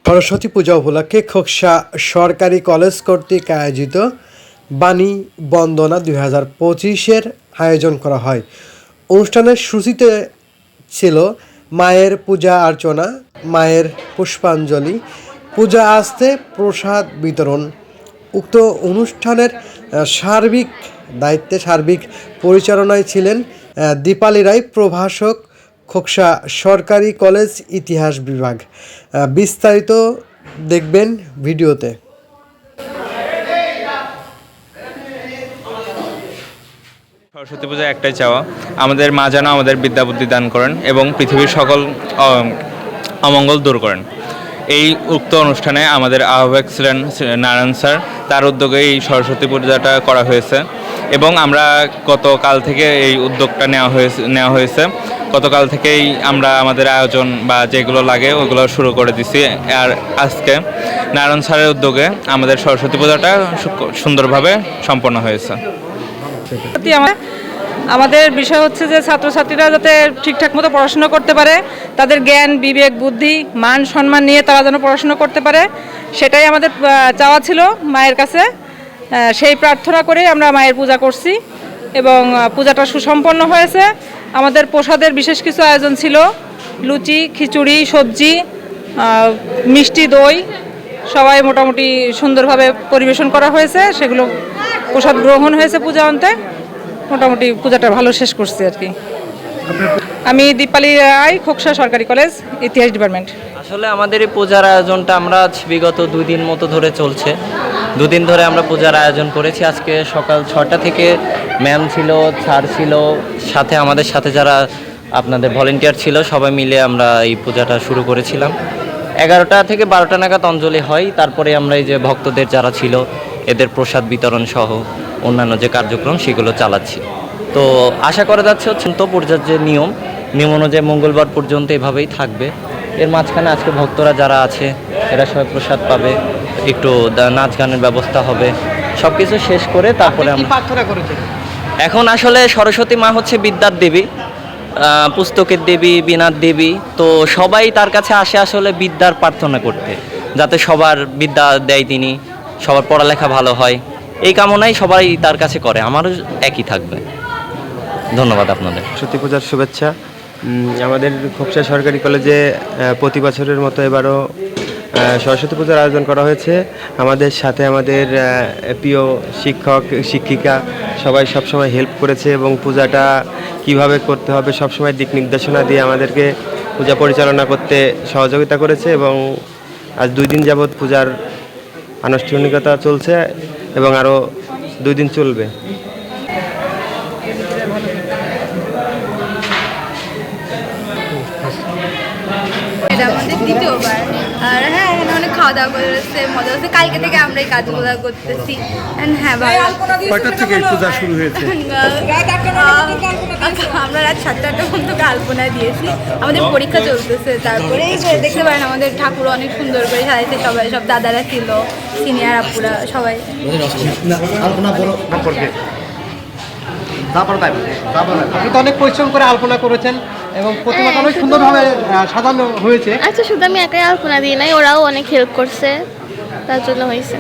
সরস্বতী পূজা উপলক্ষে খোকসা সরকারি কলেজ কর্তৃক আয়োজিত বাণী বন্দনা 2025-এর আয়োজন করা হয়। অনুষ্ঠানের সূচিতে ছিল মায়ের পূজা অর্চনা, মায়ের পুষ্পাঞ্জলি, পূজা আস্তে প্রসাদ বিতরণ। উক্ত অনুষ্ঠানের সার্বিক পরিচালনায় ছিলেন দীপালি রায়, প্রভাষক, খোকসা সরকারি কলেজ ইতিহাস বিভাগ। বিস্তারিত দেখবেন ভিডিওতে। সরস্বতী পূজা একটাই চাওয়া, আমাদের মা যেন আমাদের বিদ্যা বুদ্ধি দান করেন এবং পৃথিবীর সকল অমঙ্গল দূর করেন। এই উক্ত অনুষ্ঠানে আমাদের আহ্বায়ক ছিলেন নারায়ণ স্যার, তার উদ্যোগে এই সরস্বতী পূজাটা করা হয়েছে এবং আমরা গতকাল থেকে এই উদ্যোগটা নেওয়া হয়েছে। গতকাল থেকেই আমরা আমাদের আয়োজন বা যেগুলো লাগে ওগুলো শুরু করে দিছি। আর আজকে নারায়ণ স্যারের উদ্যোগে আমাদের সরস্বতী পূজাটা সুন্দরভাবে সম্পন্ন হয়েছে। আমাদের বিষয় হচ্ছে যে ছাত্রছাত্রীরা যাতে ঠিকঠাক মতো পড়াশোনা করতে পারে, তাদের জ্ঞান, বিবেক, বুদ্ধি, মান সম্মান নিয়ে তারা যেন পড়াশোনা করতে পারে, সেটাই আমাদের চাওয়া ছিল মায়ের কাছে। সেই প্রার্থনা করেই আমরা মায়ের পূজা করছি এবং পূজাটা সুসম্পন্ন হয়েছে। আমাদের প্রসাদের বিশেষ কিছু আয়োজন ছিল, লুচি, খিচুড়ি, সবজি, মিষ্টি, দই, সবাই মোটামুটি সুন্দরভাবে পরিবেশন করা হয়েছে। সেগুলো প্রসাদ গ্রহণ হয়েছে পূজা অন্তে। মোটামুটি পূজাটা ভালো শেষ করছি আর কি। আমি দীপালি রায়, খোকসা সরকারি কলেজ, ইতিহাস ডিপার্টমেন্ট। আসলে আমাদের এই পূজার আয়োজনটা আমরা বিগত 2 দিন মতো ধরে চলছে। 2 দিন ধরে আমরা পূজার আয়োজন করেছি। আজকে সকাল 6টা থেকে ম্যাম ছিল, স্যার ছিল, সাথে আমাদের সাথে যারা আপনাদের ভলেন্টিয়ার ছিল, সবাই মিলে আমরা এই পূজাটা শুরু করেছিলাম। 11টা থেকে 12টা নাগাদ অঞ্জলি হয়। তারপরে আমরা এই যে ভক্তদের যারা ছিল এদের প্রসাদ বিতরণ সহ অন্যান্য যে কার্যক্রম সেগুলো চালাচ্ছি। তো আশা করা যাচ্ছে তো পূজার যে নিয়ম অনুযায়ী মঙ্গলবার পর্যন্ত এভাবেই থাকবে। এর মাঝখানে আজকে ভক্তরা যারা আছে এরা সবাই প্রসাদ পাবে, একটু নাচ গানের ব্যবস্থা হবে। সব কিছু শেষ করে তারপরে আমরা এখন আসলে সরস্বতী মা হচ্ছে বিদ্যার দেবী, পুস্তকের দেবী, বীণার দেবী। তো সবাই তার কাছে আসে আসলে বিদ্যার প্রার্থনা করতে, যাতে সবার বিদ্যা দেয় তিনি, সবার পড়ালেখা ভালো হয়, এই কামনাই সবাই তার কাছে করে। আমারও একই থাকবে। ধন্যবাদ আপনাদের। সরস্বতী পূজার শুভেচ্ছা। আমাদের খোকসা সরকারি কলেজে প্রতি বছরের মতো এবারও সরস্বতী পূজার আয়োজন করা হয়েছে। আমাদের সাথে আমাদের প্রিয় শিক্ষক শিক্ষিকা সবাই সবসময় হেল্প করেছে এবং পূজাটা কিভাবে করতে হবে সবসময় দিক নির্দেশনা দিয়ে আমাদেরকে পূজা পরিচালনা করতে সহযোগিতা করেছে এবং আজ 2 দিন যাবৎ পূজার আনুষ্ঠানিকতা চলছে এবং আরও 2 দিন চলবে। আমাদের দ্বিতীয়বার। আর হ্যাঁ, এখানে অনেক খাওয়া দাওয়া করেছে, মজা হচ্ছে। কালকে থেকে আমরা এই কাজগুলো করতেছি। হ্যাঁ, ভালো। কয়টা থেকে পূজা শুরু হয়েছে? আমরা রাত 7টা পর্যন্ত আলপনা দিয়েছি। আমাদের পরীক্ষা চলতেছে। তারপরে এই যে দেখতে পারেন আমাদের ঠাকুর অনেক সুন্দর করে সাজাইছে। সব দাদারা ছিল, সিনিয়র আপুরা সবাই। আপনি তো অনেক পরিশ্রম করে আলপনা করেছেন এবং প্রতিমাটা অনেক সুন্দরভাবে সাজানো হয়েছে। আচ্ছা, শুধু আমি একাই আলপনা দিই নাই, ওরাও অনেক হেল্প করছে, তার জন্য হয়েছে।